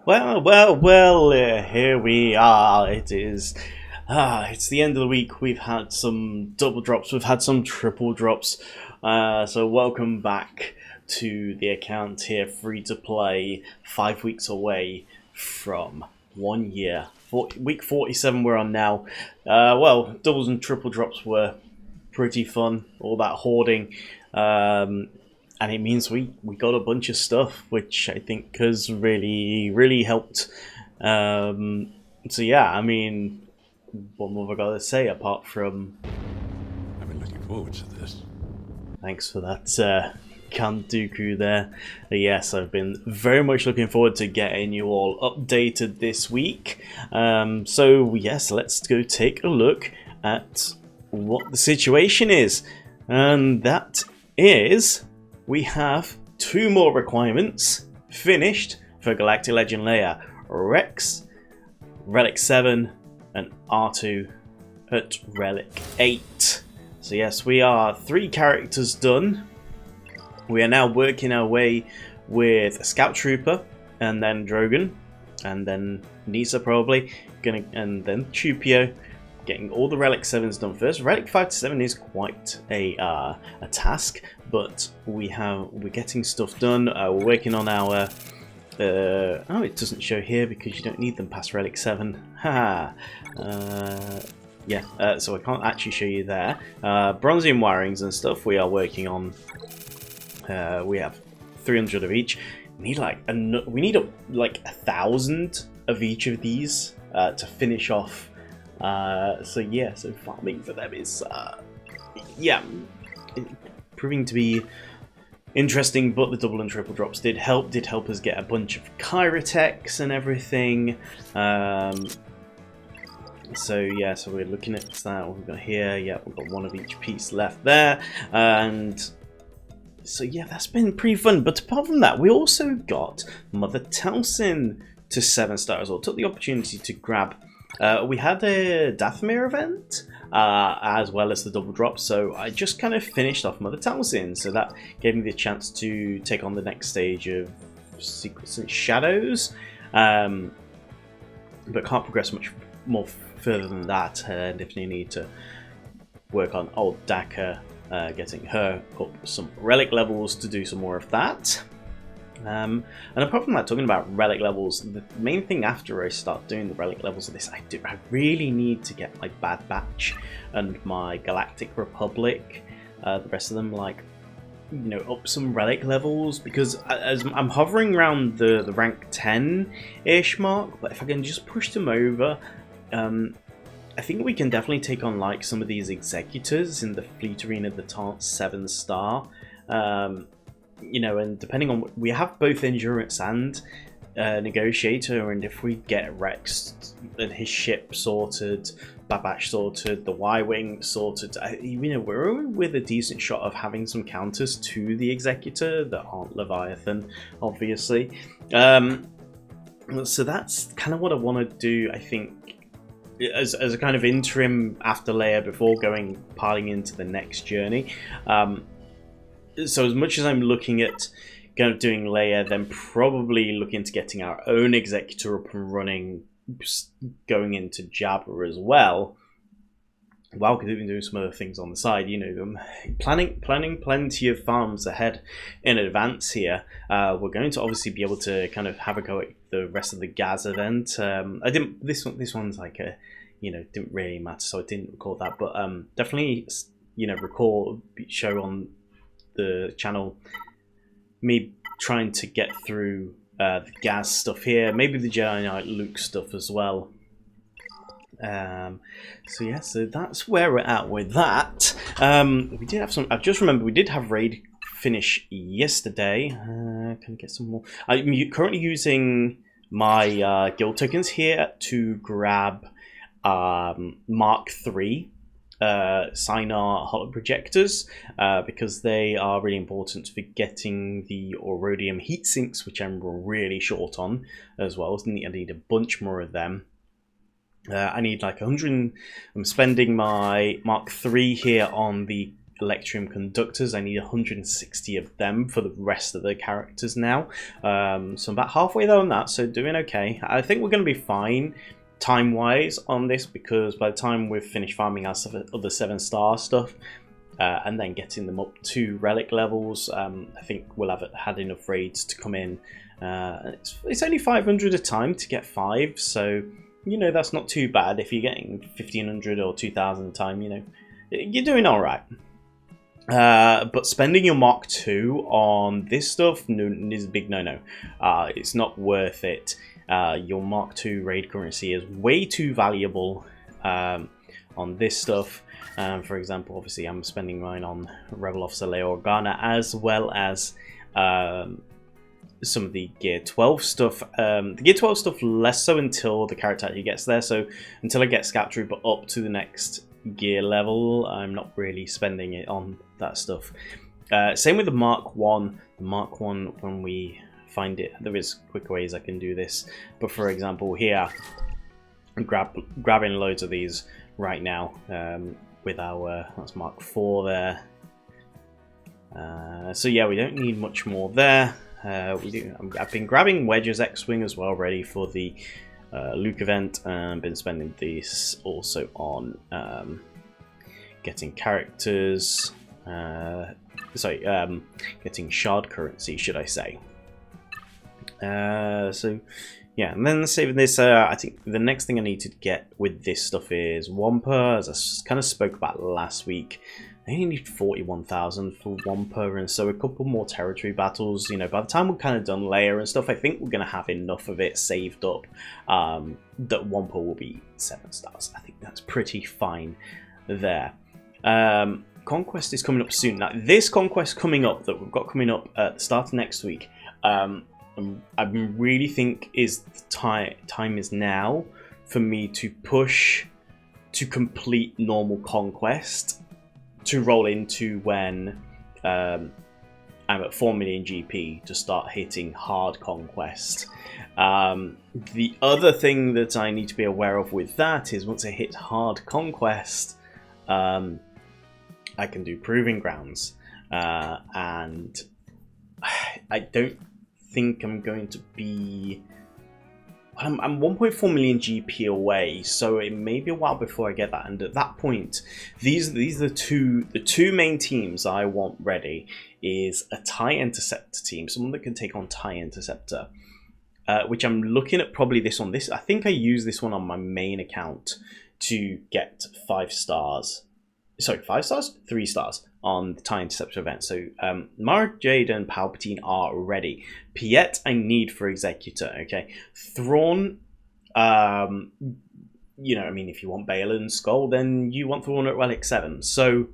Here we are. It's the end of the week. We've had some double drops, we've had some triple drops. So welcome back to the account here, free to play, 5 weeks away from 1 year. Week 47 we're on now. Doubles and triple drops were pretty fun, all that hoarding. And it means we got a bunch of stuff, which I think has really helped. So yeah, I mean, what more have I got to say apart from I've been looking forward to this. thanks for that, Count Dooku there. Yes, I've been very much looking forward to getting you all updated this week. So yes, let's go take a look at what the situation is, and that is. We have 2 more requirements finished for Galactic Legend Leia: Rex, Relic 7, and R2 at Relic 8. So yes, we are 3 characters done. We are now working our way with Scout Trooper, and then Drogon, and then Nisa probably, and then Chupio. Getting all the Relic 7s done first. Relic 5 to 7 is quite a task, but we're getting stuff done. We're working on our... it doesn't show here because you don't need them past Relic 7. Haha. So I can't actually show you there. Bronzium wirings and stuff we are working on. We have 300 of each. We need like 1,000 of each of these to finish off. So farming for them is, proving to be interesting, but the double and triple drops did help us get a bunch of Kyrotechs and everything. So we're looking at that. What we've got here, we've got 1 of each piece left there, and so that's been pretty fun. But apart from that, we also got Mother Talcin to 7 stars. I took the opportunity to grab. We had a Dathomir event, as well as the double drop, so I just kind of finished off Mother Talcin, so that gave me the chance to take on the next stage of Secrets and Shadows, but can't progress much more further than that. Definitely need to work on old Daka, getting her up some relic levels to do some more of that. And apart from that, talking about relic levels, the main thing after I start doing the relic levels of this, I really need to get my Bad Batch and my Galactic Republic, the rest of them, up some relic levels, because as I'm hovering around the rank 10-ish mark, but if I can just push them over, I think we can definitely take on some of these executors in the Fleet Arena that aren't 7-star. And depending on, we have both Endurance and Negotiator, and if we get Rex and his ship sorted, Babash sorted, the Y-Wing sorted, we're with a decent shot of having some counters to the Executor that aren't Leviathan, obviously. So that's kind of what I want to do, I think, as a kind of interim after Leia before piling into the next journey. So as much as I'm looking at doing Leia, then probably looking to getting our own Executor up and running, going into Jabba as well. While continuing doing some other things on the side, planning plenty of farms ahead in advance here. We're going to obviously be able to kind of have a go at the rest of the Gaz event. I didn't. This one's didn't really matter, so I didn't record that. But definitely, show on the channel me trying to get through the Gaz stuff here, maybe the Jedi Knight Luke stuff as well. So that's where we're at with that. We did have some. I've just remembered we did have raid finish yesterday. Can I get some more? I'm currently using my guild tokens here to grab Mark III. Sinar holo projectors, because they are really important for getting the Aurodium heat sinks, which I'm really short on as well. I need a bunch more of them. I need 100. I'm spending my Mark III here on the Electrium Conductors. I need 160 of them for the rest of the characters now. So I'm about halfway there on that, so doing okay. I think we're going to be fine time-wise on this, because by the time we've finished farming our other 7-star stuff, and then getting them up to relic levels, I think we'll have had enough raids to come in. It's only 500 a time to get 5, so you know that's not too bad. If you're getting 1500 or 2000 a time, you know you're doing all right. But spending your Mark II on this stuff is a big no-no. It's not worth it. Your Mark II raid currency is way too valuable on this stuff. For example, obviously I'm spending mine on Rebel Officer Leia Organa, as well as some of the Gear 12 stuff. The Gear 12 stuff less so until the character actually gets there. So until I get Scout Trooper up to the next gear level, I'm not really spending it on that stuff. Same with the Mark 1. The Mark 1, when we find it, there is quick ways I can do this. But for example here, I'm grabbing loads of these right now with our, that's Mark 4 there. So yeah, we don't need much more there. I've been grabbing Wedge's X-Wing as well, ready for the Luke event, and been spending these also on getting characters. Getting shard currency, should I say. So yeah, and then saving this, I think the next thing I need to get with this stuff is Wampa, as I kind of spoke about last week. I only need 41,000 for Wampa, and so a couple more territory battles. You know, by the time we're kind of done Leia and stuff, I think we're going to have enough of it saved up that Wampa will be 7 stars. I think that's pretty fine there. Conquest is coming up soon. Now, this Conquest coming up that we've got coming up at the start of next week, I really think is the time is now for me to push to complete normal Conquest, to roll into when I'm at 4 million GP to start hitting hard Conquest. The other thing that I need to be aware of with that is once I hit hard Conquest, I can do Proving Grounds. And I don't think I'm going to be... I'm 1.4 million GP away, so it may be a while before I get that. And at that point, these are the two main teams I want ready. Is a TIE Interceptor team, someone that can take on TIE Interceptor, which I'm looking at probably this one. I think I use this one on my main account to get 5 stars. Sorry, 5 stars? 3 stars on the TIE Interceptor event. So Mara Jade and Palpatine are ready. Piet I need for Executor, okay? Thrawn, you know, I mean, if you want Balin's Skull, then you want Thrawn at Relic 7. So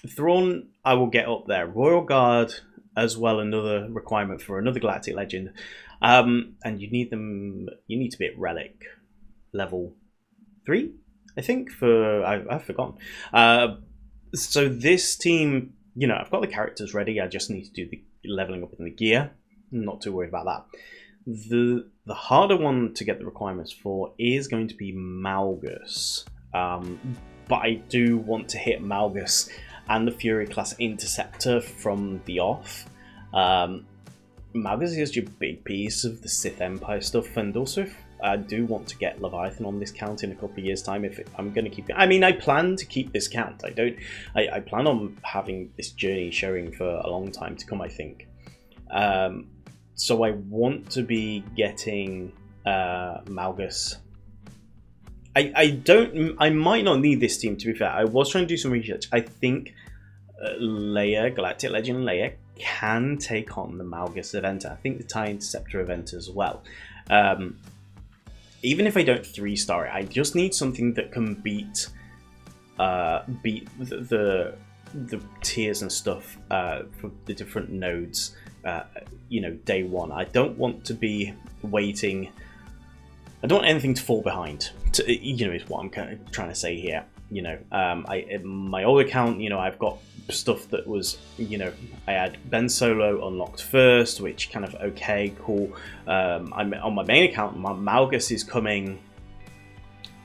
Thrawn, I will get up there. Royal Guard, as well, another requirement for another Galactic Legend. And you need to be at Relic level 3, I think, I've forgotten. So this team, you know, I've got the characters ready. I just need to do the leveling up in the gear. I'm not too worried about that. The harder one to get the requirements for is going to be Malgus. But I do want to hit Malgus and the Fury class Interceptor from the off. Malgus is your big piece of the Sith Empire stuff, and also I do want to get Leviathan on this count in a couple of years' time. If I'm going to keep it, I mean, I plan to keep this count. I plan on having this journey showing for a long time to come, I think. So I want to be getting Malgus. I might not need this team, to be fair. I was trying to do some research. I think Leia, Galactic Legend Leia, can take on the Malgus event. I think the TIE Interceptor event as well. Even if I don't 3-star it, I just need something that can beat the tiers and stuff for the different nodes. You know, day one. I don't want to be waiting. I don't want anything to fall behind. You know, is what I'm kind of trying to say here. You know, my old account, you know, I've got stuff that was, you know, I had Ben Solo unlocked first, which kind of okay, cool. I'm on my main account. Malgus is coming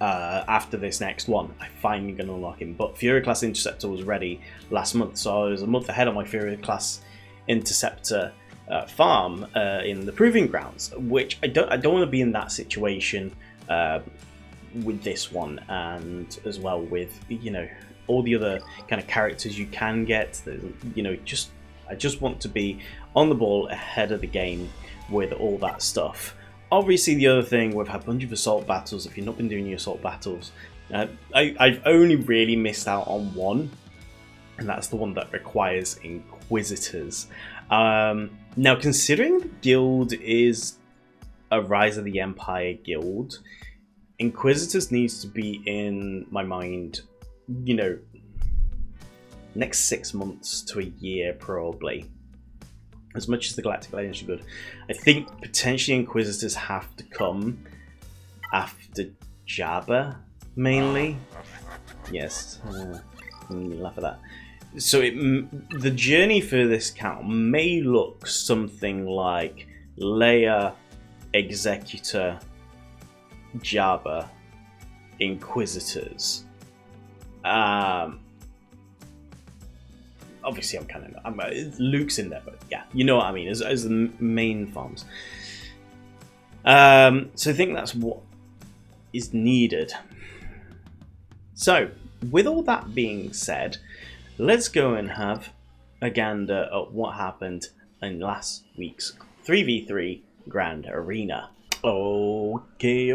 after this next one. I'm finally going to unlock him. But Fury Class Interceptor was ready last month, so I was a month ahead of my Fury Class Interceptor farm in the Proving Grounds, which I don't want to be in that situation with this one, and as well with, you know, all the other kind of characters you can get. You know, I just want to be on the ball ahead of the game with all that stuff. Obviously, the other thing, we've had a bunch of assault battles. If you've not been doing your assault battles, I've only really missed out on one, and that's the one that requires Inquisitors. Now, considering the guild is a Rise of the Empire guild, Inquisitors needs to be in my mind, you know, next 6 months to a year probably. As much as the Galactic Legends are good, I think potentially Inquisitors have to come after Jabba, mainly. Yes, laugh at that. So the journey for this count may look something like Leia, Executor, Jabba, Inquisitors. Obviously, Luke's in there, but yeah, you know what I mean, as the main farms. So I think that's what is needed. So, with all that being said, let's go and have a gander at what happened in last week's 3v3 Grand Arena. Okay,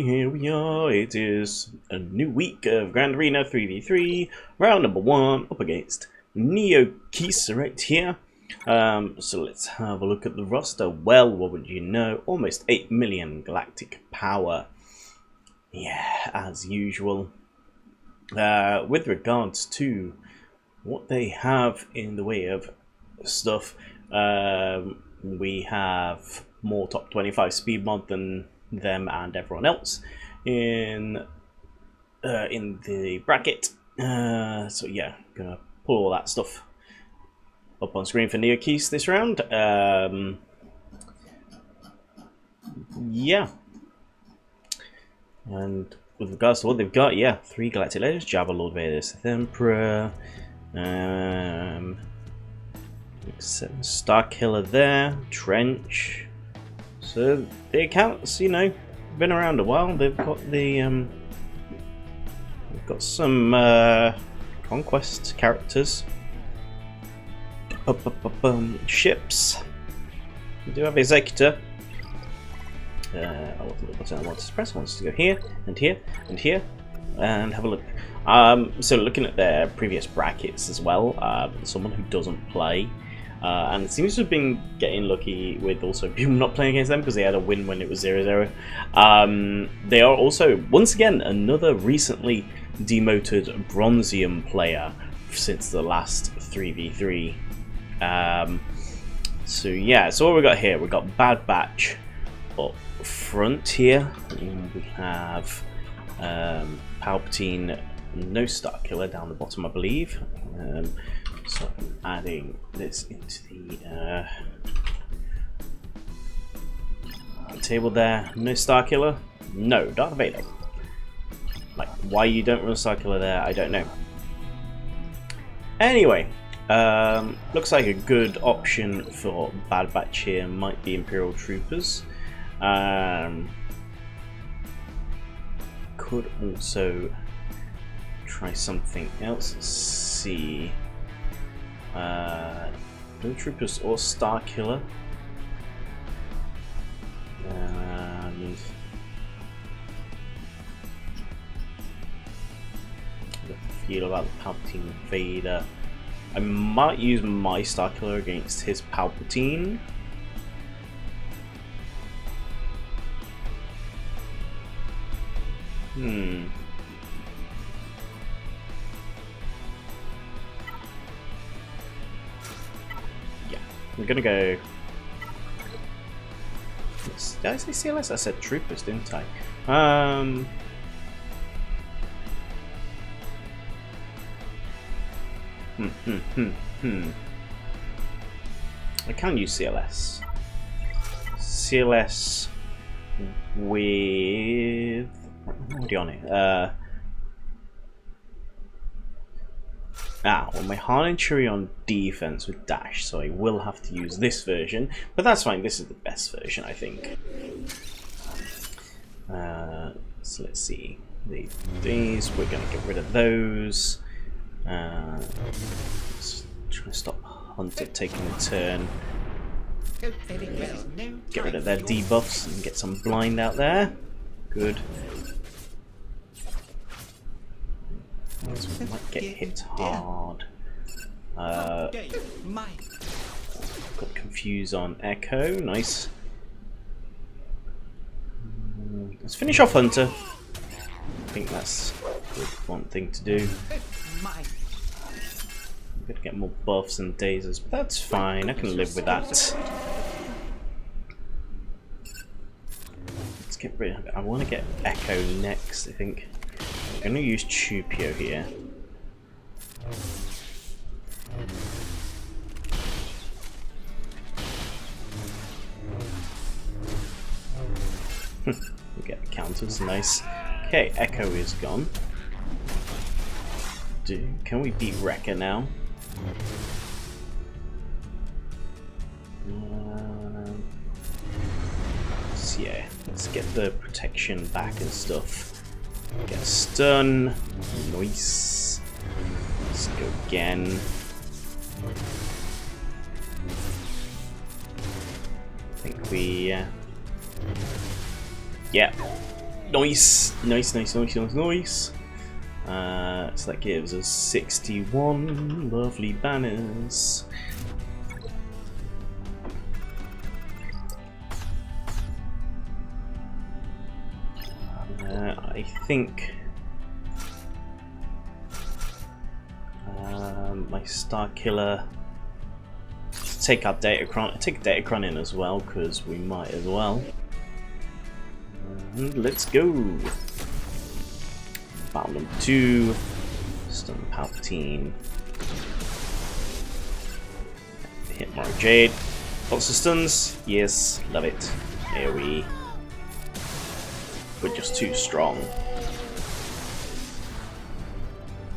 here we are. It is a new week of Grand Arena 3v3, round number 1, up against Neo Keys right here. So let's have a look at the roster. Well, what would you know? Almost 8 million galactic power. Yeah, as usual. With regards to what they have in the way of stuff, we have more top 25 speed mod than them and everyone else in the bracket. So yeah, gonna pull all that stuff up on screen for Neo Keys this round. Yeah. And with regards to what they've got, yeah, 3 Galactic Legends, Jabba, Lord Vader, Sith Emperor, Star Killer there, Trench. So the accounts, you know, been around a while. They've got the they've got some conquest characters. Ships. We do have Executor. What I want to press. I want to go here and here and here and have a look. So looking at their previous brackets as well, someone who doesn't play, and it seems to have been getting lucky with also people not playing against them because they had a win when it was 0-0. They are also once again another recently demoted Bronzium player since the last 3v3. So yeah, so what we got here, we've got Bad Batch up front here. We have Palpatine, no Star Killer down the bottom, I believe. So I'm adding this into the table there. No Star Killer, no Darth Vader. Like, why you don't run Star Killer there, I don't know. Anyway, looks like a good option for Bad Batch here might be Imperial Troopers. Could also try something else. Let's see. No Troopers or Star Killer. And I feel about the Palpatine Vader. I might use my Star Killer against his Palpatine. Yeah, I'm gonna go. Did I say CLS? I said Troopers, didn't I? I can use CLS. CLS with I'm already on it. Well, my Han and Chewie on defense with dash, so I will have to use this version, but that's fine. This is the best version, I think. So let's see. These, we're going to get rid of those. Let's try to stop Hunter taking a turn. Get rid of their debuffs and get some blind out there. Good. So we might get hit hard. Got confused on Echo. Nice. Let's finish off Hunter. I think that's one thing to do. I'm gonna get more buffs and dazers, but that's fine. I can live with that. Let's get rid of it. I want to get Echo next, I think. I'm going to use Chupio here. We get the counters, nice. Okay, Echo is gone. Can we beat Wrecker now? So yeah, let's get the protection back and stuff. Get a stun. Nice. Let's go again. I think we... yeah. Nice. Nice. So that gives us 61 lovely banners. I think my Star Killer. Take our Datacron. Take Datacron in as well because we might as well. And let's go. Battle number 2. Stun Palpatine. Hit Mara Jade. Lots of stuns. Yes, love it. AoE. We're just too strong.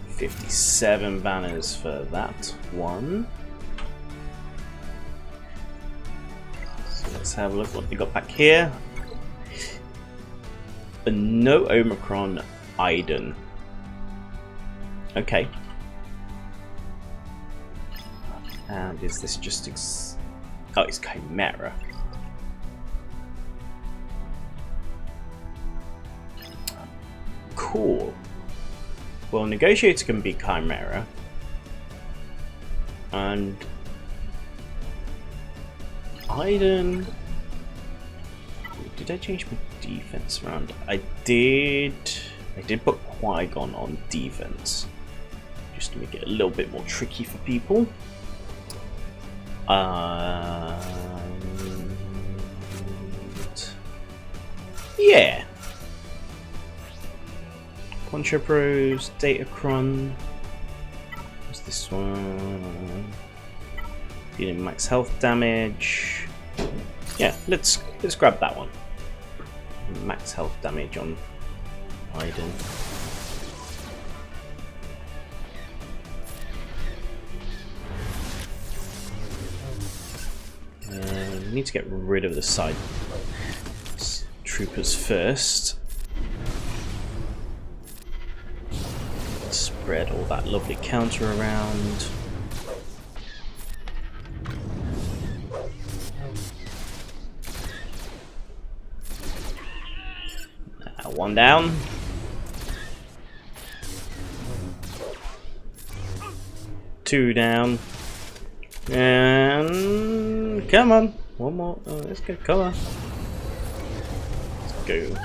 57 banners for that one. So let's have a look what we got back here. A no Omicron Iden. Okay. And is this just oh, it's Chimera. Cool. Well, Negotiator can be Chimera. And Iden. Did I change my defense around? I did put Qui-Gon on defense. Just to make it a little bit more tricky for people. Yeah. Poncho Bros, Datacron. What's this one? Dealing max health damage. Yeah, let's grab that one. Max health damage on Iden. We need to get rid of the side troopers first. Spread all that lovely counter around. One down. Two down. And come on. One more. Oh, let's go. Come on. Let's go.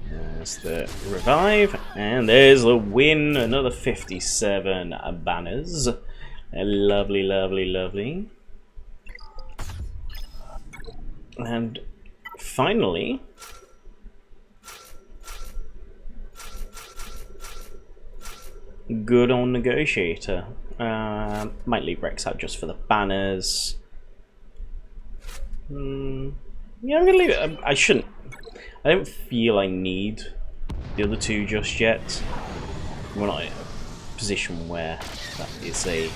There's the revive. And there's the win. Another 57 banners. Lovely, lovely, lovely. And finally, good on Negotiator. Might leave Rex out just for the banners. Yeah, I'm gonna leave it. I shouldn't. I don't feel I need the other two just yet. We're not in a position where that is a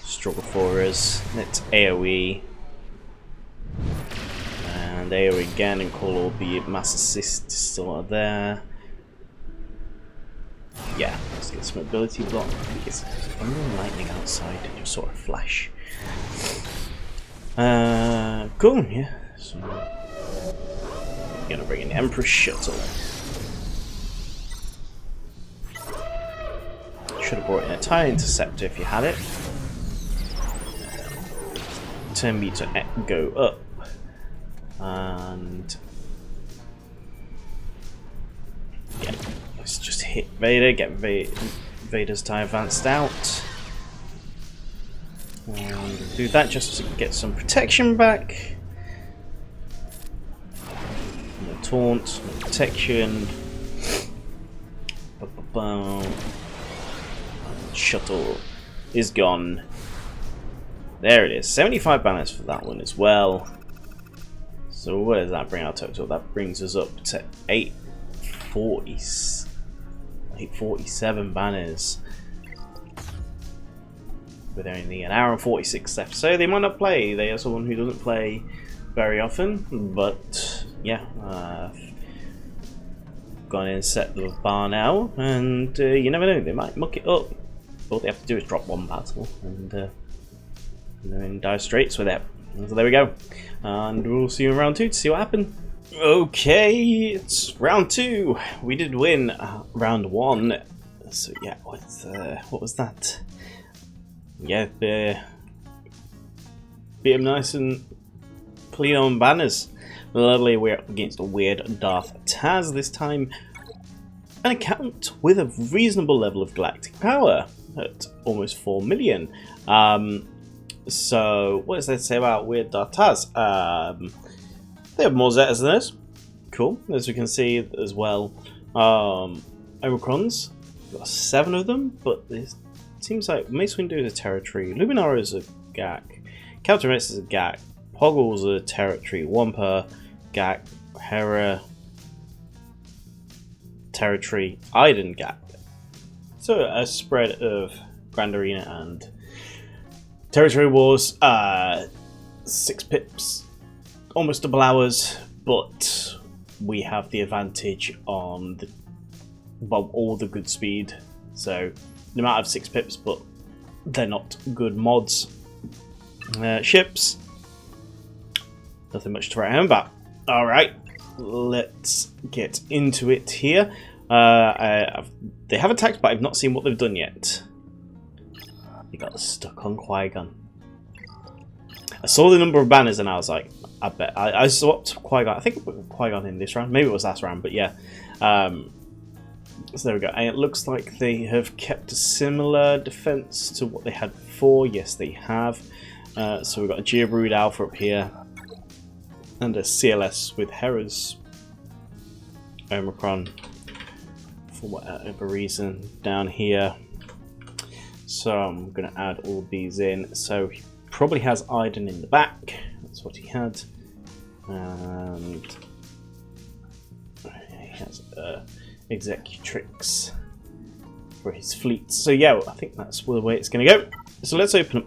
struggle for us. Let's AoE. And AoE again and call all the mass assist still there. Yeah, let's get some ability block. I think it's thunder and lightning outside, just sort of flash. Cool, yeah. So we're gonna bring in the Emperor's Shuttle. Should have brought in a TIE Interceptor if you had it. Turn me to go up. And yeah, let's just hit Vader, get Vader's TIE advanced out. And do that just to get some protection back. No taunt, no protection. Shuttle is gone. There it is. 75 banners for that one as well. So what does that bring our total? That brings us up to 847 banners. With only an hour and 46 left. So they might not play. They are someone who doesn't play very often. But yeah, gone in and set the bar now. And you never know, they might muck it up. All they have to do is drop one battle. And they're in dire straits with it. So there we go. And we'll see you in round 2 to see what happened. Okay, it's round 2. We did win round 1. So yeah, what was that? Yeah, beat him nice and clean on banners. Lovely, we're up against a weird Darth Taz this time. An account with a reasonable level of galactic power at almost 4 million. So, what does that say about weird Darth Taz? They have more Zetas than us. Cool. As we can see as well, Omicrons. We've got 7 of them, but it seems like Mace Windu is a territory, Luminara is a GAC, Captain Rex is a GAC, Poggle's a territory, Wampa, GAC, Hera, territory, Iden, GAC. So a spread of Grand Arena and Territory Wars, 6 pips, almost double ours, but we have the advantage on all the good speed. So they might have 6 pips, but they're not good mods. Ships, nothing much to write home about. Alright, let's get into it here. They have attacked, but I've not seen what they've done yet. They got stuck on Qui-Gon. I saw the number of banners and I was like, I bet. I swapped Qui-Gon. I think I put Qui-Gon in this round. Maybe it was last round, but yeah. So there we go. And it looks like they have kept a similar defense to what they had before. Yes, they have. So we've got a Geobrood Alpha up here. And a CLS with Hera's Omicron. For whatever reason. Down here. So I'm going to add all these in. So he probably has Iden in the back. That's what he had. And he has Executrix for his fleet. So yeah, I think that's the way it's going to go. So let's open up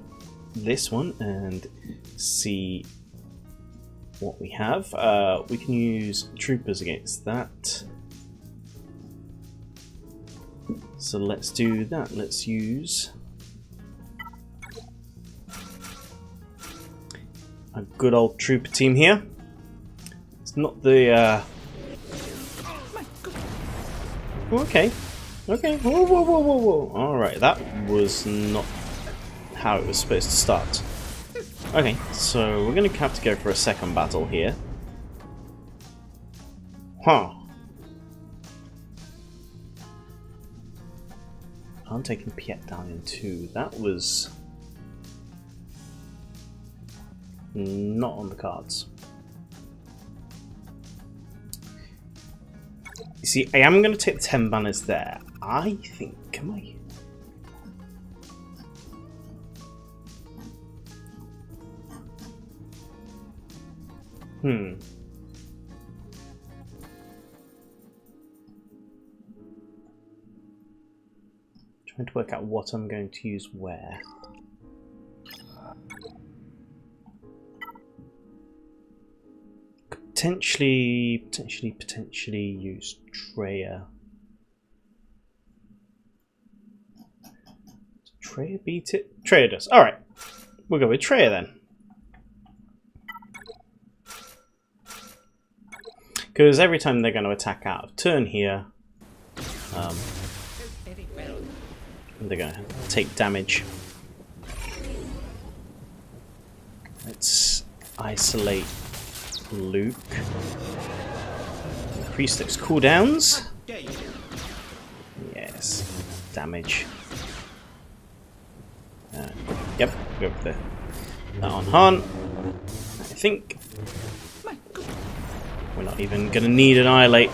this one and see what we have. We can use troopers against that. So let's do that. Let's use a good old trooper team here. It's not the okay. Okay. Whoa, whoa, whoa, whoa, whoa. Alright, that was not how it was supposed to start. Okay, so we're going to have to go for a second battle here. Huh. I'm taking Piet down in 2. That was not on the cards. You see, I am going to take the 10 banners there. I think, am I? Trying to work out what I'm going to use where. Potentially use Treya. Does Treya beat it? Treya does. Alright. We'll go with Treya then. Because every time they're going to attack out of turn here, they're going to take damage. Let's isolate Luke. Increase those cooldowns. Yes. Damage. Yep, go with that on Han. I think we're not even going to need an Annihilate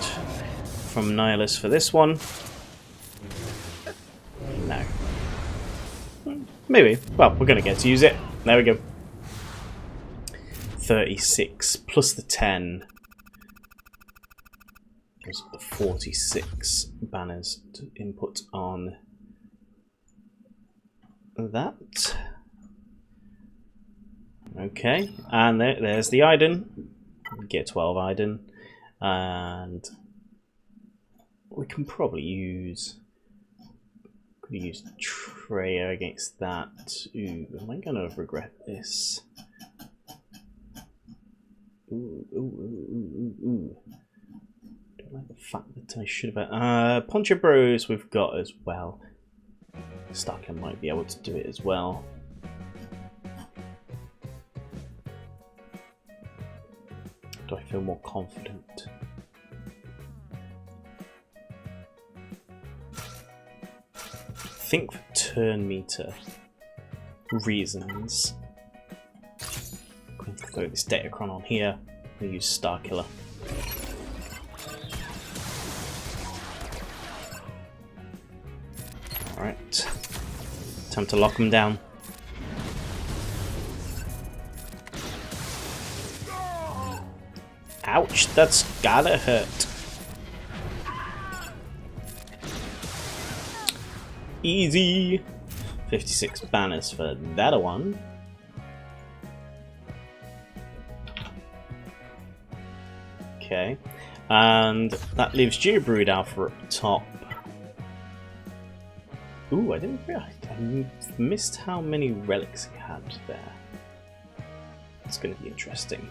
from Nihilus for this one. No. Maybe. Well, we're going to get to use it. There we go. 36 plus the 10. There's 46 banners to input on that. Okay, and there's the Iden. Get 12 Iden, and we can probably use Treya against that. Ooh, am I gonna regret this? Ooh. Don't like the fact that I should have. Poncho Bros we've got as well. Starker might be able to do it as well. Do I feel more confident? I think for turn meter reasons, I'm going to throw this Datacron on here and use Starkiller. Alright, time to lock them down. Ouch, that's gotta hurt. Easy. 56 banners for that one. Okay, and that leaves Geobrood Alpha up top. Ooh, I didn't realize. I missed how many relics he had there. It's going to be interesting.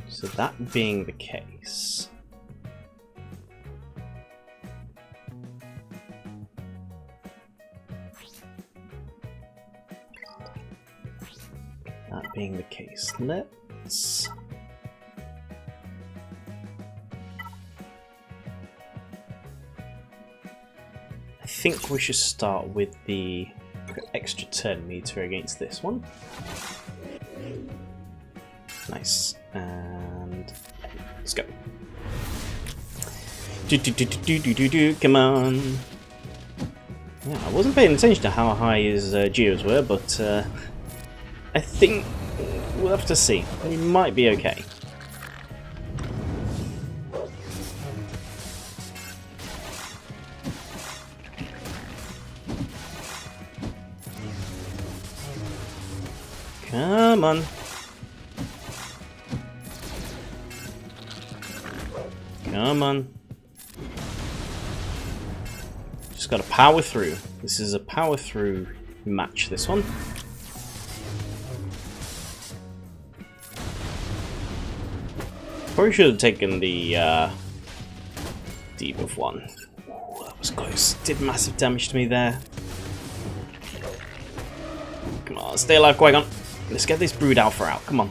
So that being the case, let's I think we should start with the extra turn meter against this one. Nice. And let's go. Come on. Yeah, I wasn't paying attention to how high his geos were, but I think we'll have to see. He might be okay. Come on. Come on. Just gotta power through. This is a power through match, this one. Probably should have taken the debuff one. Ooh, that was close. Did massive damage to me there. Come on, stay alive, Qui-Gon. Let's get this Brood Alpha out. Come on.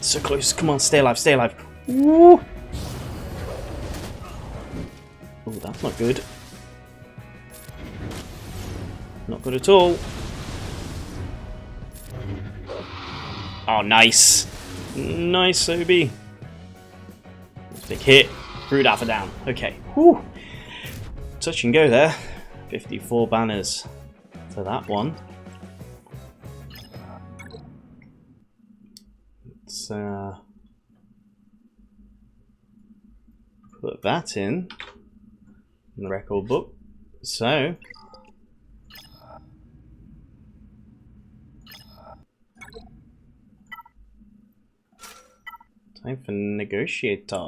So close. Come on, stay alive, stay alive. Woo! Oh, that's not good. Not good at all. Oh, nice. Nice, OB. Big hit. Brood Alpha down. Okay. Woo! Touch and go there. 54 banners for that one. Let's put that in the record book. So time for negotiator.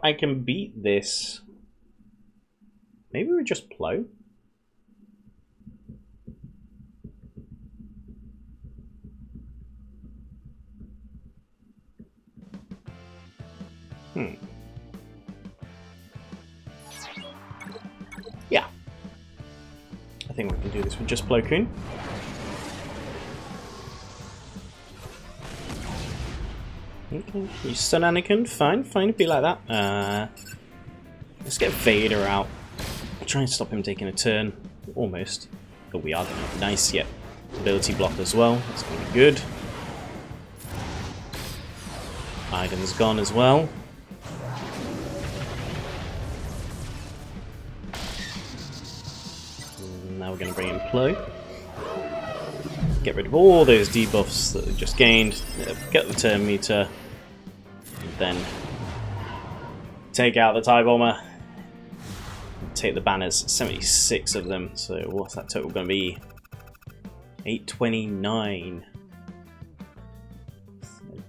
I can beat this. Maybe we just plow. Yeah. I think we can do this with just Plo Koon. Okay, you stun Anakin, fine, it'd be like that. Let's get Vader out. Try and stop him taking a turn. Almost. But we are going to. Nice, yeah. Ability block as well, that's going to be good. Iden's gone as well. Now we're going to bring in Plo. Get rid of all those debuffs that we just gained. Get the turn meter. And then take out the TIE Bomber. Take the banners. 76 of them. So what's that total going to be? 829.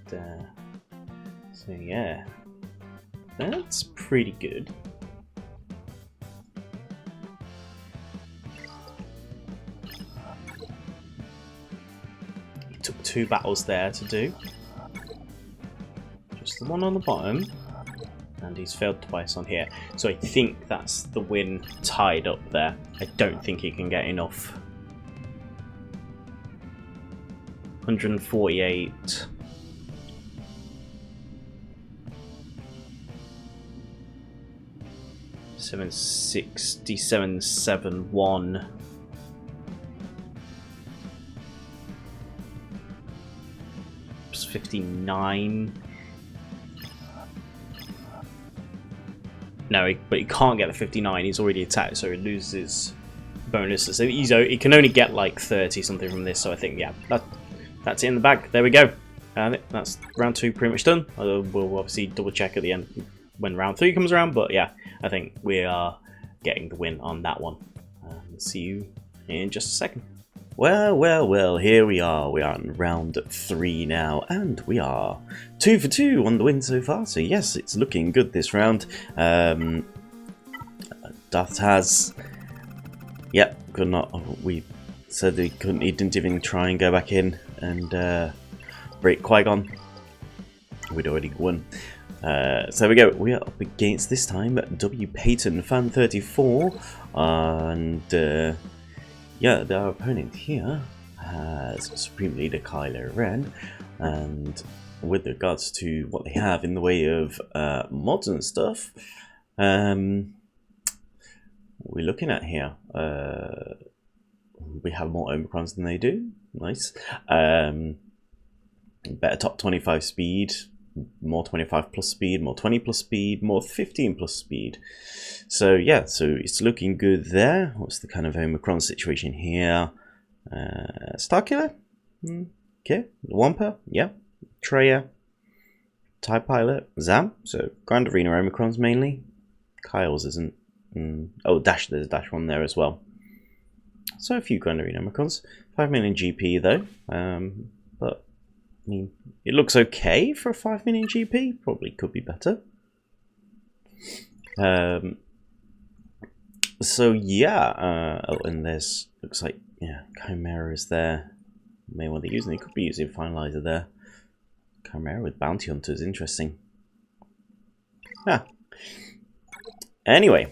So yeah. That's pretty good. Took 2 battles there to do. Just the one on the bottom. And he's failed twice on here. So I think that's the win tied up there. I don't think he can get enough. 148. $767.71. 59. No, but he can't get the 59. He's already attacked, so he loses bonuses. So he can only get like 30 something from this. So I think, yeah, that's it in the bag. There we go. That's round 2 pretty much done. We'll obviously double check at the end when round 3 comes around. But yeah, I think we are getting the win on that one. See you in just a second. Well, here we are. We are in round 3 now, and we are 2 for 2 on the win so far. So yes, it's looking good this round. Darth Taz, yep, could not. We said he couldn't. He didn't even try and go back in and break Qui-Gon. We'd already won. So there we go. We are up against this time W. Payton, Fan 34, and. Yeah, our opponent here has Supreme Leader Kylo Ren, and with regards to what they have in the way of mods and stuff, we're looking at here. We have more Omicrons than they do. Nice. Better top 25 speed, more 25 plus speed, more 20 plus speed, more 15 plus speed. So yeah, so it's looking good there. What's the kind of Omicron situation here? Starkiller? Okay. Wampa? Yeah. Treya. TIE Pilot. Zam. So Grand Arena Omicrons mainly. Kyle's isn't. Oh, Dash. There's a Dash one there as well. So a few Grand Arena Omicrons. 5 million GP though. But I mean, it looks okay for a 5 million GP. Probably could be better. So yeah, oh, and there's looks like yeah, Chimera is there. Maybe what they're using. They could be using Finalizer there. Chimera with Bounty Hunters, interesting. Ah. Anyway,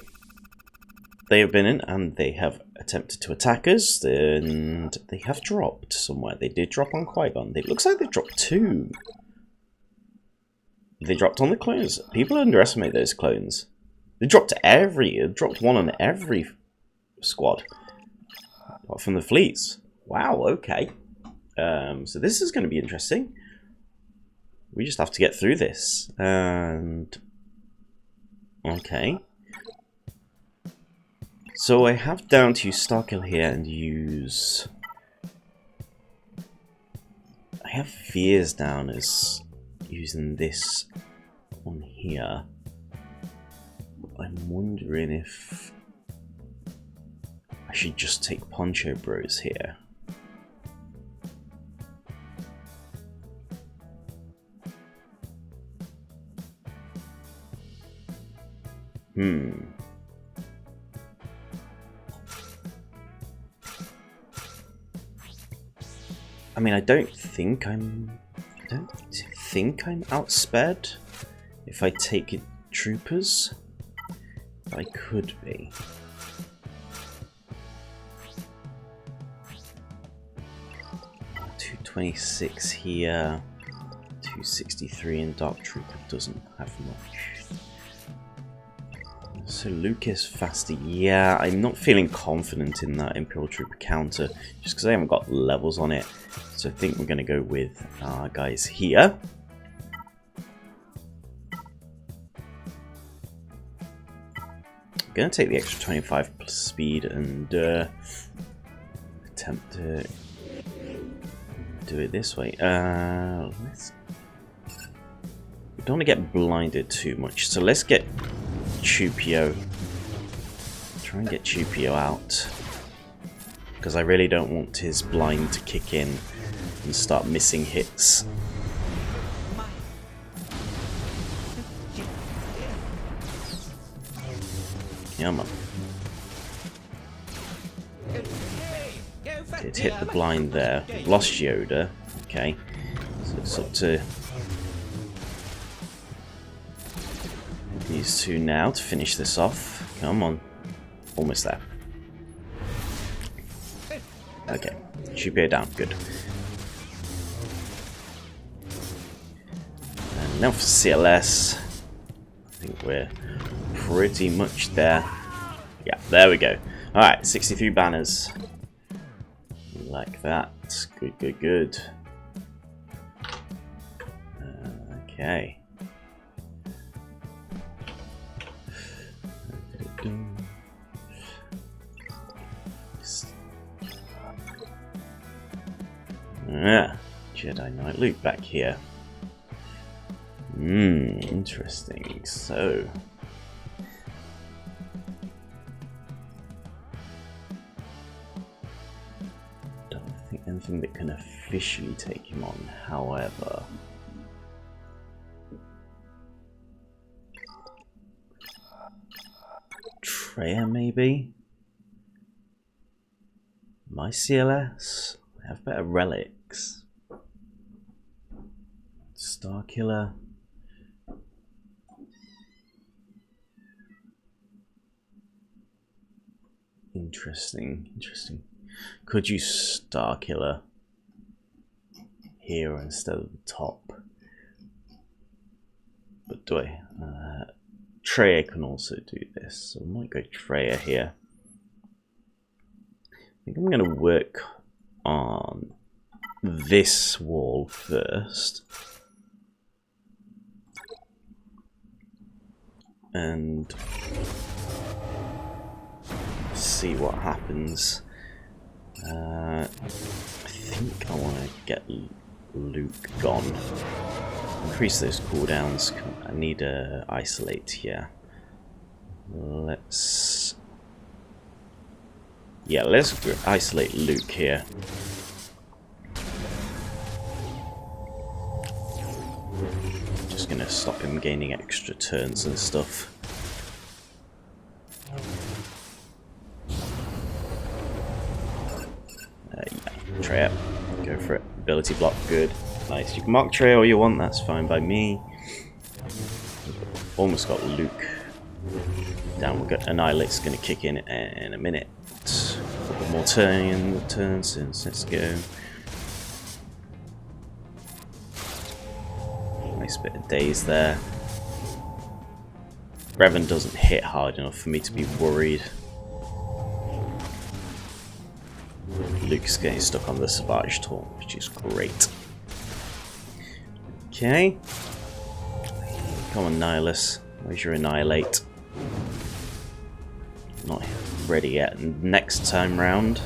they have been in and they have attempted to attack us, and they have dropped somewhere. They did drop on Qui-Gon. It looks like they dropped 2. They dropped on the clones. People underestimate those clones. They dropped dropped 1 on every squad. Apart from the fleets. Wow, okay. So this is going to be interesting. We just have to get through this. And okay. So I have down to use Starkill here and use I have fears down as using this on here. I'm wondering if I should just take Poncho Bros here. I mean, I don't think I'm outsped if I take it troopers. I could be. $226 here, 263 in Dark Trooper doesn't have much. So Luke is faster. Yeah, I'm not feeling confident in that Imperial Trooper counter just because I haven't got levels on it. So I think we're going to go with our guys here. I'm going to take the extra 25 plus speed and attempt to do it this way. We don't want to get blinded too much, so let's get Chupio. Try and get Chupio out, because I really don't want his blind to kick in and start missing hits. Come on. It hit the blind there. Lost Yoda. Okay. So it's up to these two now to finish this off. Come on. Almost there. Okay. Chupio down. Good. And now for CLS. I think we're pretty much there. Yeah, there we go. Alright, 63 banners. Like that. Good, good, good. Okay. Yeah, Jedi Knight Luke back here. Interesting. So, don't think anything that can officially take him on. However, Leia maybe. My CLS. I have better relics. Starkiller. Interesting, interesting. Could you Starkiller here instead of the top? But do I? Treya can also do this, so I might go Treya here. I think I'm going to work on this wall first. And see what happens. I think I want to get Luke gone. Increase those cooldowns. I need a isolate here. Let's isolate Luke here. Just gonna stop him gaining extra turns and stuff. Yeah, Treya, go for it. Ability block, good. Nice. You can mark Treya all you want, that's fine by me. Almost got Luke down. We've got Annihilate's going to kick in a minute. A couple more turns, let's go. Nice bit of daze there. Revan doesn't hit hard enough for me to be worried. Luke's getting stuck on the Savage Taunt, which is great. Okay. Come on, Nihilus. Where's your Annihilate? Not ready yet. Next time round.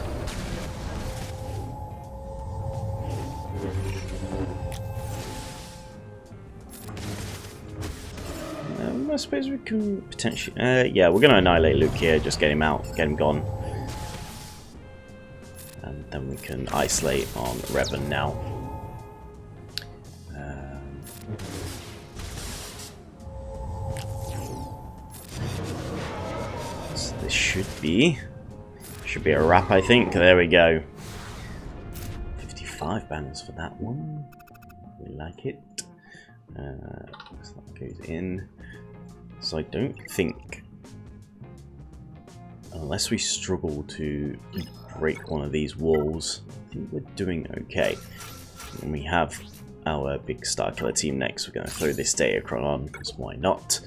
I suppose we can potentially... yeah, we're going to annihilate Luke here, just get him out, get him gone. And then we can isolate on Revan now. So this should be a wrap, I think. There we go. 55 banners for that one. We like it. So that goes in. So I don't think, unless we struggle to break one of these walls, I think we're doing okay. And we have our big Star Killer team next. We're going to throw this Datacron on, because why not?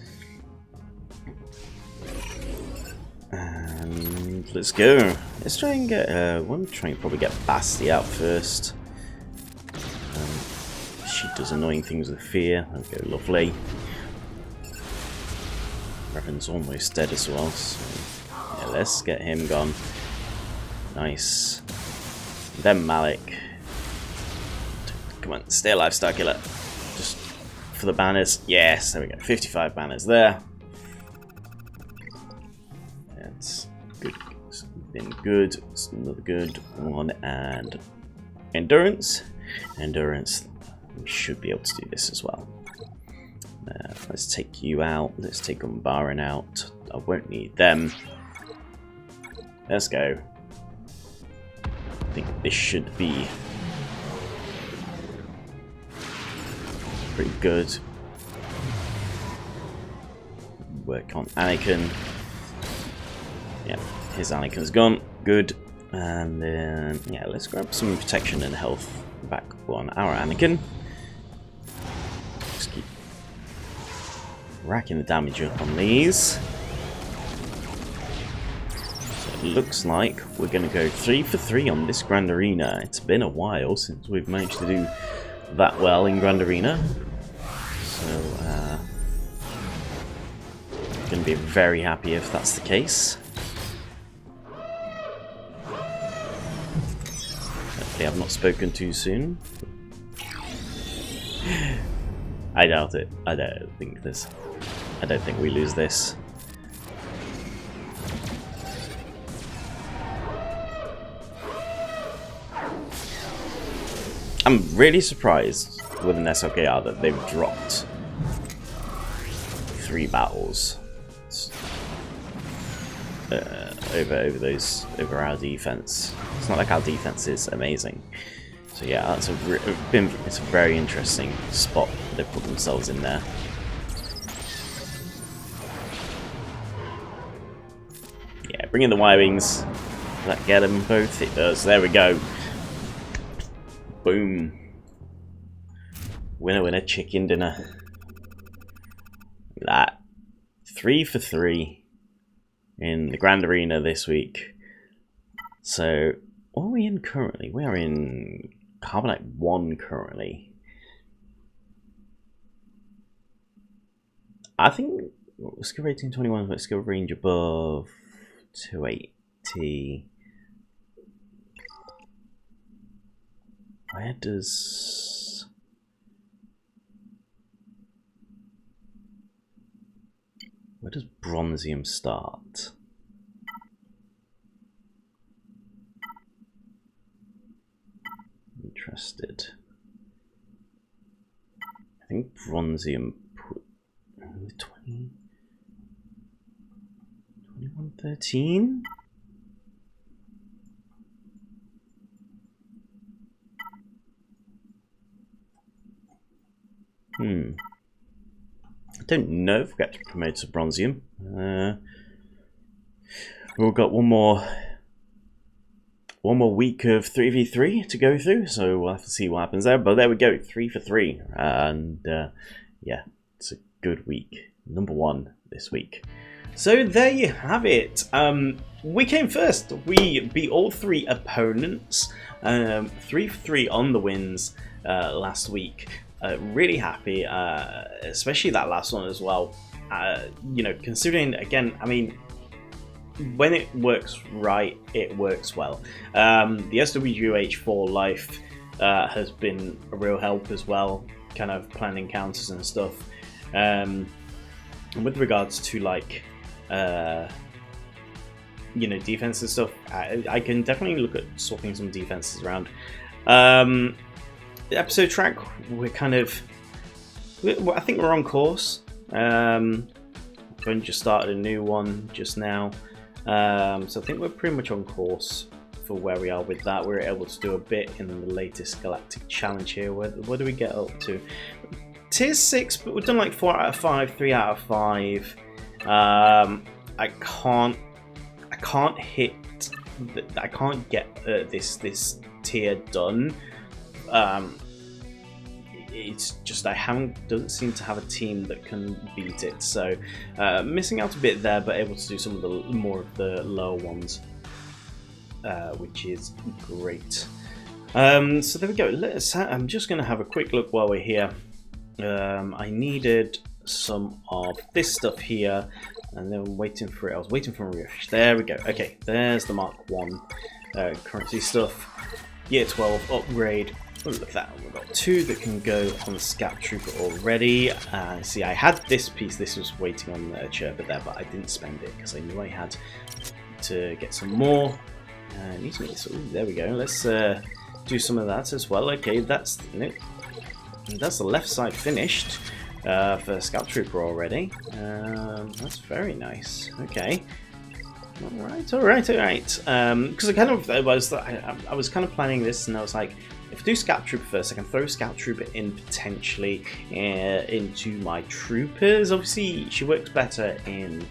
And let's go. Let's try and get, we'll try and probably get Basti out first. She does annoying things with fear. Okay, lovely. Revan's almost dead as well, so yeah, let's get him gone. Nice. And then Malik. Come on, stay alive, Star Killer. Just for the banners. Yes, there we go. 55 banners there. That's good. It's been good. It's another good one. And endurance. Endurance. We should be able to do this as well. Let's take you out. Let's take Umbaran out. I won't need them. Let's go. I think this should be pretty good. Work on Anakin. Yeah, his Anakin's gone. Good. And then, yeah, let's grab some protection and health back on our Anakin. Just keep racking the damage up on these. So it looks like we're going to go 3 for 3 on this Grand Arena. It's been a while since we've managed to do that well in Grand Arena. So, I'm going to be very happy if that's the case. Hopefully I've not spoken too soon. I doubt it. I don't think we lose this. I'm really surprised with an SLKR that they've dropped 3 battles over our defense. It's not like our defense is amazing. So yeah, that's it's a very interesting spot they put themselves in there. Yeah, bring in the Y-Wings. Does that get them both? It does. There we go. Boom. Winner, winner, chicken dinner. Look at that. 3 for 3 in the Grand Arena this week. So, what are we in currently? We are in Carbonite 1 currently. I think skill rating 21, but skill range above 280. Where does Bronzium start? Interested. I think Bronzium put 2113. I don't know if we get to promote to Bronzium. We've got one more week of 3v3 to go through, so we'll have to see what happens there. But there we go, 3 for 3, and yeah, it's a good week. Number 1 this week. So there you have it. We came first. We beat all 3 opponents. 3 for 3 on the wins last week. Really happy, especially that last one as well. You know, considering, again, I mean, when it works right, it works well. The SWH4 life has been a real help as well, kind of planning counters and stuff. And with regards to like you know, defense and stuff, I can definitely look at swapping some defenses around. The episode track, we're kind of, I think we're on course. I've just started a new one just now, so I think we're pretty much on course for where we are with that. We were able to do a bit in the latest Galactic Challenge here. What do we get up to? Tier 6, but we've done like 4 out of 5, 3 out of 5. I can't hit. I can't get this tier done. It's just doesn't seem to have a team that can beat it. So missing out a bit there, but able to do some of the more of the lower ones, which is great. So there we go. I'm just going to have a quick look while we're here. I needed some of this stuff here, and then I'm waiting for it. I was waiting for a refresh. There we go. Okay, there's the Mark 1 currency stuff. Year 12 upgrade. Oh, look at that. We've got 2 that can go on the Scout Trooper already. See, I had this piece. This was waiting on the Chirper there, but I didn't spend it because I knew I had to get some more. So, there we go. Let's do some of that as well. Okay, that's the left side finished for Scout Trooper already. That's very nice. Okay. All right. Because I was kind of planning this, and I was like, if I do Scout Trooper first, I can throw Scout Trooper in potentially into my troopers. Obviously, she works better in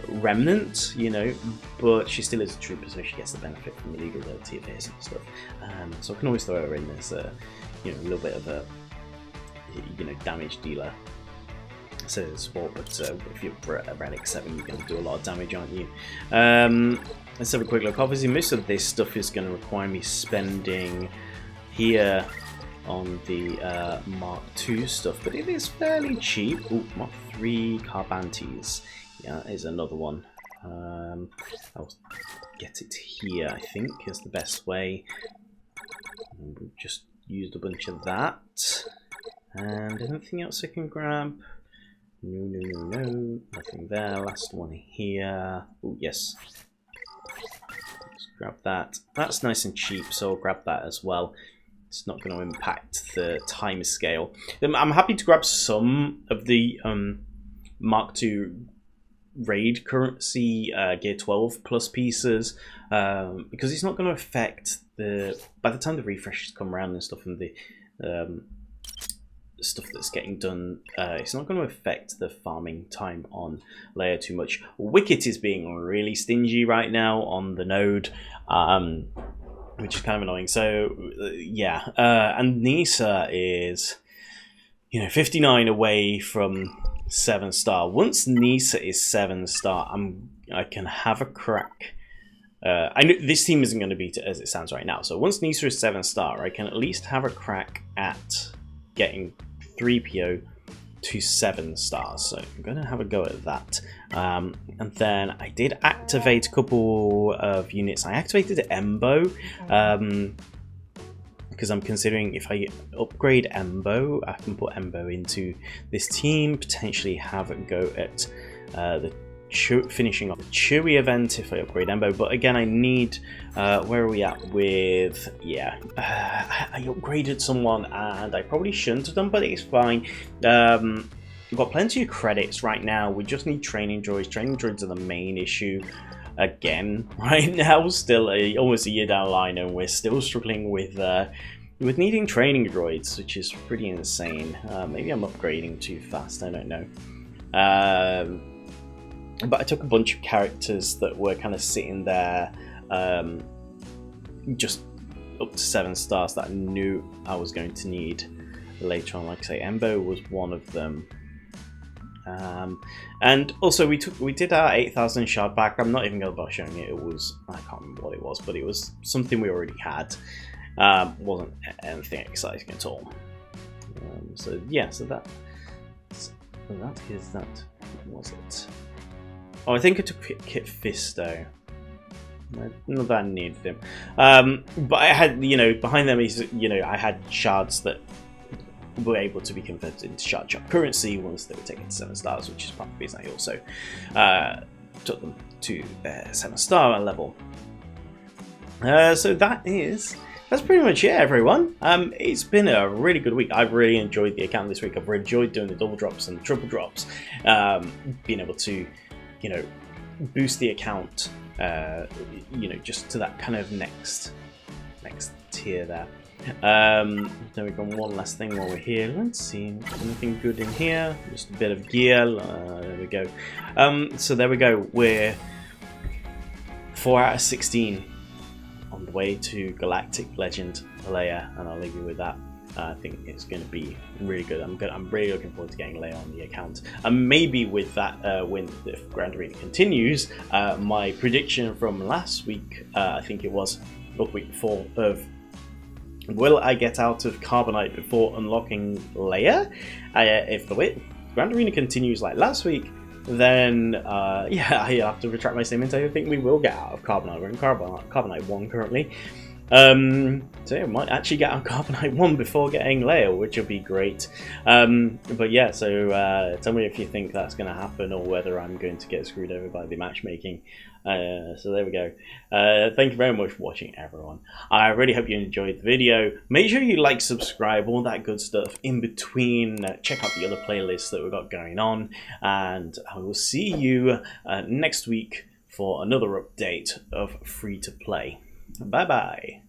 Remnant, you know, but she still is a trooper, so she gets the benefit from the legal ability of his and stuff. So I can always throw her in as a, you know, a little bit of a, you know, damage dealer. So support, but if you're a Relic 7, you're going to do a lot of damage, aren't you? Let's have a quick look. Obviously, most of this stuff is going to require me spending here on the Mark II stuff, but it is fairly cheap. Ooh, Mark 3 Carbantes. Yeah, is another one. I'll get it here, I think, is the best way. Just used a bunch of that. And anything else I can grab? No. Nothing there. Last one here. Oh, yes. Let's grab that. That's nice and cheap, so I'll grab that as well. It's not going to impact the time scale. I'm happy to grab some of the Mark II raid currency Gear 12 plus pieces, because it's not going to affect by the time the refreshes come around and stuff, and the stuff that's getting done, it's not going to affect the farming time on Leia too much. Wicket is being really stingy right now on the node, which is kind of annoying. So yeah, and Nisa is, you know, 59 away from 7-star. Once Nisa is 7-star, I can have a crack. I know this team isn't going to beat it as it stands right now. So once Nisa is 7-star, I can at least have a crack at getting 3PO to 7 stars. So I'm going to have a go at that. And then I did activate a couple of units. I activated Embo. Because I'm considering if I upgrade Embo, I can put Embo into this team, potentially have a go at the finishing off the Chewie event if I upgrade Embo. But again, I need, where are we at with, yeah, I upgraded someone and I probably shouldn't have done, but it's fine. We've got plenty of credits right now. We just need training droids. Training droids are the main issue. Again, right now, still almost a year down the line, and we're still struggling with needing training droids, which is pretty insane. Maybe I'm upgrading too fast, I don't know. But I took a bunch of characters that were kind of sitting there, just up to 7 stars that I knew I was going to need later on. Like I say, Embo was one of them. And also we did our 8,000 shard back. I'm not even going to bother showing it. It was, I can't remember what it was, but it was something we already had. Wasn't anything exciting at all. So yeah, so that is that. What was it? Oh, I think I took Kit Fisto. Not that I needed him. But I had, you know, behind them is, you know, I had shards that were able to be converted into sharp currency once they were taken to 7 stars, which is part of the reason I also took them to 7-star level. So that's pretty much it, everyone. It's been a really good week. I've really enjoyed the account this week. I've really enjoyed doing the double drops and the triple drops. Being able to, you know, boost the account, you know, just to that kind of next tier there. Then we've got one last thing while we're here. Let's see, anything good in here? Just a bit of gear. There we go. So there we go. We're 4 out of 16 on the way to Galactic Legend Leia, and I'll leave you with that. I think it's going to be really good. I'm really looking forward to getting Leia on the account, and maybe with that win, if Grand Arena continues, my prediction from last week, I think it was the week before, of will I get out of Carbonite before unlocking Leia? If the Grand Arena continues like last week, then yeah, I have to retract my statement. I think we will get out of Carbonite. We're in Carbonite 1 currently. So yeah, we might actually get on Carbonite 1 before getting Leia, which would be great. But yeah, so tell me if you think that's going to happen or whether I'm going to get screwed over by the matchmaking. So there we go. Thank you very much for watching, everyone. I really hope you enjoyed the video. Make sure you like, subscribe, all that good stuff in between. Check out the other playlists that we've got going on, and I will see you next week for another update of Free to Play. Bye bye.